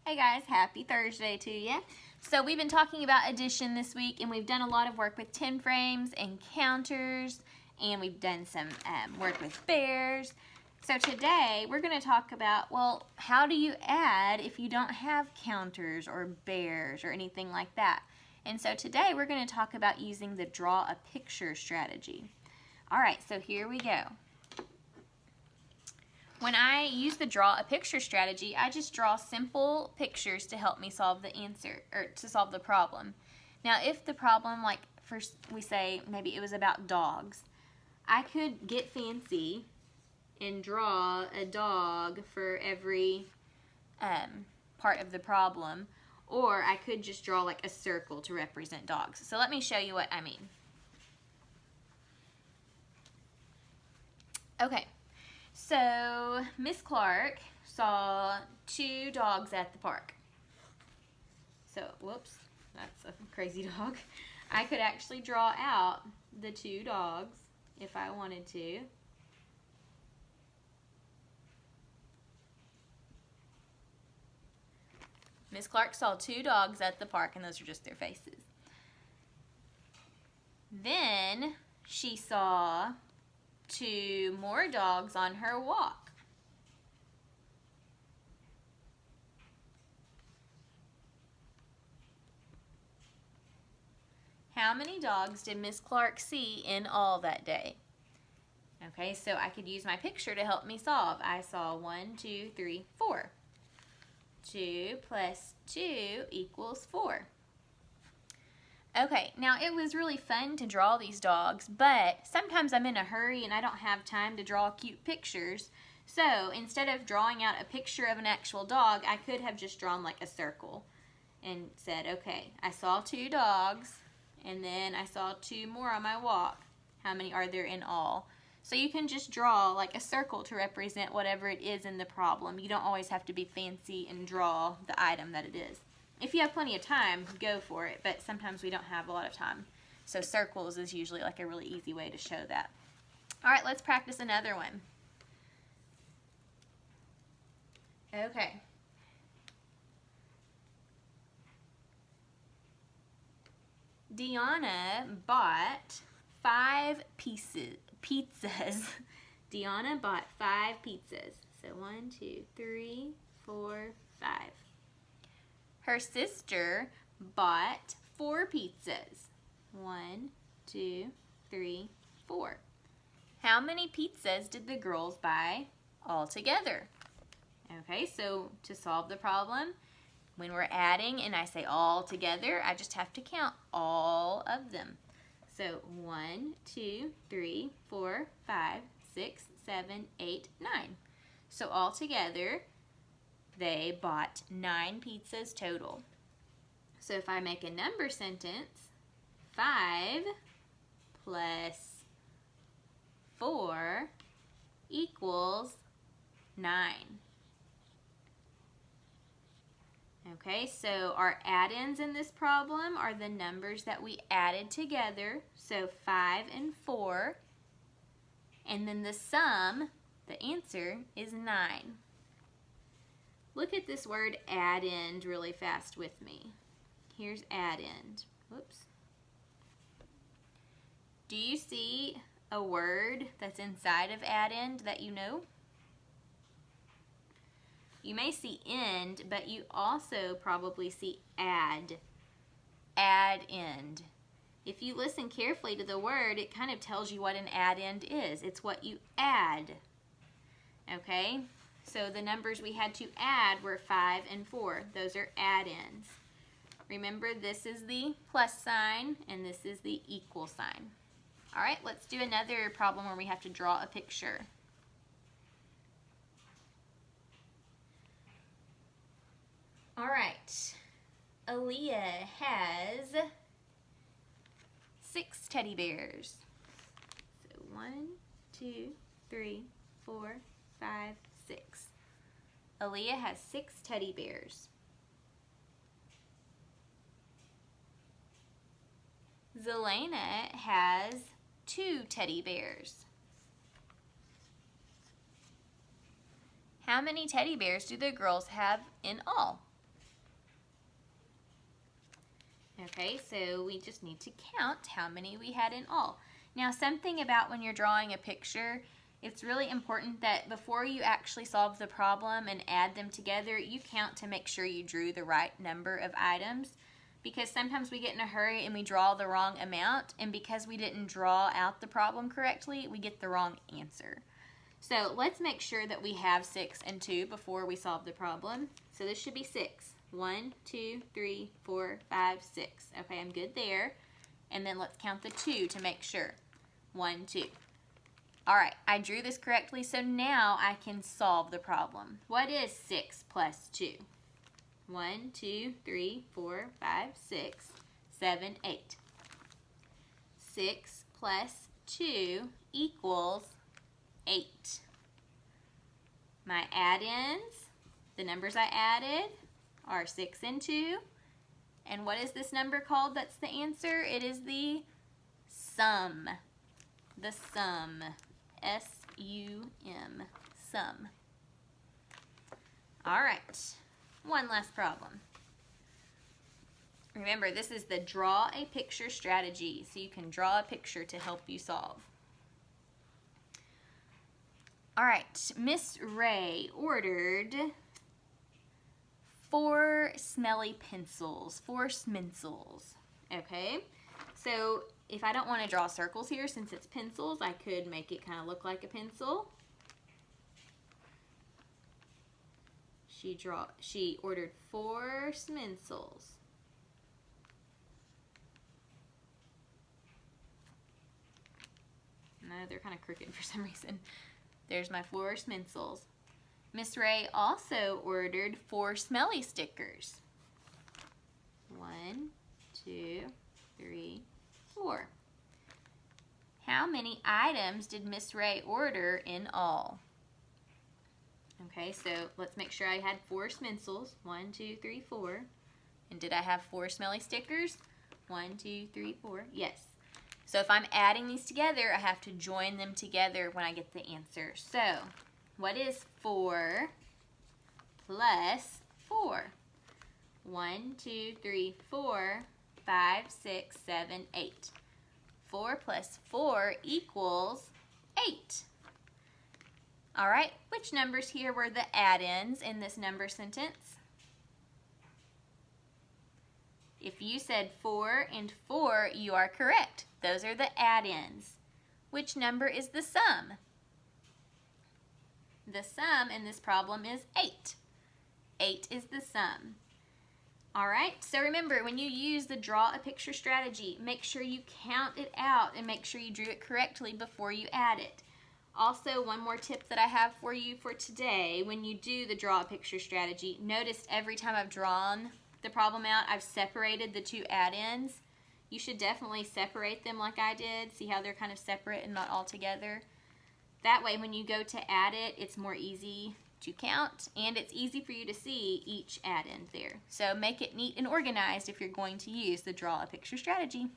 Hey guys, happy Thursday to you. So we've been talking about addition this week, and we've done a lot of work with 10 frames and counters, and we've done some work with bears. So today we're going to talk about, well, how do you add if you don't have counters or bears or anything like that? And so today we're going to talk about using the draw a picture strategy. All right, so here we go. When I use the draw a picture strategy, I just draw simple pictures to help me solve the answer, or to solve the problem. Now, if the problem, like first we say maybe it was about dogs, I could get fancy and draw a dog for every part of the problem, or I could just draw like a circle to represent dogs. So let me show you what I mean. Okay. So, Miss Clark saw 2 dogs at the park. So, whoops, that's a crazy dog. I could actually draw out the 2 dogs if I wanted to. Miss Clark saw 2 dogs at the park, and those are just their faces. Then she saw 2 more dogs on her walk. How many dogs did Miss Clark see in all that day? Okay, so I could use my picture to help me solve. I saw 1, 2, 3, 4. 2 plus 2 equals 4. Okay, now it was really fun to draw these dogs, but sometimes I'm in a hurry and I don't have time to draw cute pictures. So instead of drawing out a picture of an actual dog, I could have just drawn like a circle and said, okay, I saw 2 dogs and then I saw 2 more on my walk. How many are there in all? So you can just draw like a circle to represent whatever it is in the problem. You don't always have to be fancy and draw the item that it is. If you have plenty of time, go for it, but sometimes we don't have a lot of time. So circles is usually like a really easy way to show that. All right, let's practice another one. Okay. Deanna bought 5 pizzas. Deanna bought 5 pizzas. So 1, 2, 3, 4, 5. Her sister bought 4 pizzas. 1, 2, 3, 4. How many pizzas did the girls buy all together? Okay, so to solve the problem, when we're adding and I say all together, I just have to count all of them. So 1, 2, 3, 4, 5, 6, 7, 8, 9. So all together, they bought 9 pizzas total. So if I make a number sentence, 5 plus 4 equals 9. Okay, so our add-ins in this problem are the numbers that we added together. So 5 and 4. And then the sum, the answer, is 9. Look at this word add-end really fast with me. Here's add-end. Whoops. Do you see a word that's inside of add-end that you know? You may see end, but you also probably see add. Add-end. If you listen carefully to the word, it kind of tells you what an add-end is. It's what you add. Okay? So the numbers we had to add were 5 and 4. Those are add-ins. Remember, this is the plus sign and this is the equal sign. All right, let's do another problem where we have to draw a picture. All right, Aaliyah has 6 teddy bears. So 1, 2, 3, 4, 5, 6. Aaliyah has 6 teddy bears. Zelena has 2 teddy bears. How many teddy bears do the girls have in all? Okay, so we just need to count how many we had in all. Now, something about when you're drawing a picture, it's really important that before you actually solve the problem and add them together, you count to make sure you drew the right number of items, because sometimes we get in a hurry and we draw the wrong amount, and because we didn't draw out the problem correctly, we get the wrong answer. So let's make sure that we have 6 and 2 before we solve the problem. So this should be 6. 1, 2, 3, 4, 5, 6. Okay, I'm good there. And then let's count the 2 to make sure. 1, 2. All right, I drew this correctly, so now I can solve the problem. What is 6 plus 2? 1, 2, 3, 4, 5, 6, 7, 8. 6 plus 2 equals 8. My add-ins, the numbers I added, are 6 and 2. And what is this number called that's the answer? It is the sum. The sum. S-U-M. Sum. All right. One last problem. Remember, this is the draw a picture strategy, so you can draw a picture to help you solve. All right, Miss Ray ordered 4 smelly pencils, 4 smincels. Okay, so if I don't want to draw circles here, since it's pencils, I could make it kind of look like a pencil. She ordered 4 smincels. No, they're kind of crooked for some reason. There's my 4 smincels. Miss Ray also ordered 4 smelly stickers. 1, 2, 3, 4. How many items did Miss Ray order in all? Okay, so let's make sure I had 4 smincels. 1, 2, 3, 4. And did I have 4 smelly stickers? 1, 2, 3, 4. Yes. So if I'm adding these together, I have to join them together when I get the answer. So what is 4 plus 4? 1, 2, 3, 4, 5, 6, 7, 8. 4 plus 4 equals 8. All right, which numbers here were the add-ins in this number sentence? If you said 4 and 4, you are correct. Those are the add-ins. Which number is the sum? The sum in this problem is 8. 8 is the sum. All right, so remember, when you use the draw a picture strategy, make sure you count it out and make sure you drew it correctly before you add it. Also, one more tip that I have for you for today, when you do the draw a picture strategy, notice every time I've drawn the problem out, I've separated the 2 add-ins. You should definitely separate them like I did. See how they're kind of separate and not all together? That way, when you go to add it, it's more easy to count, and it's easy for you to see each add-in there. So make it neat and organized if you're going to use the draw a picture strategy.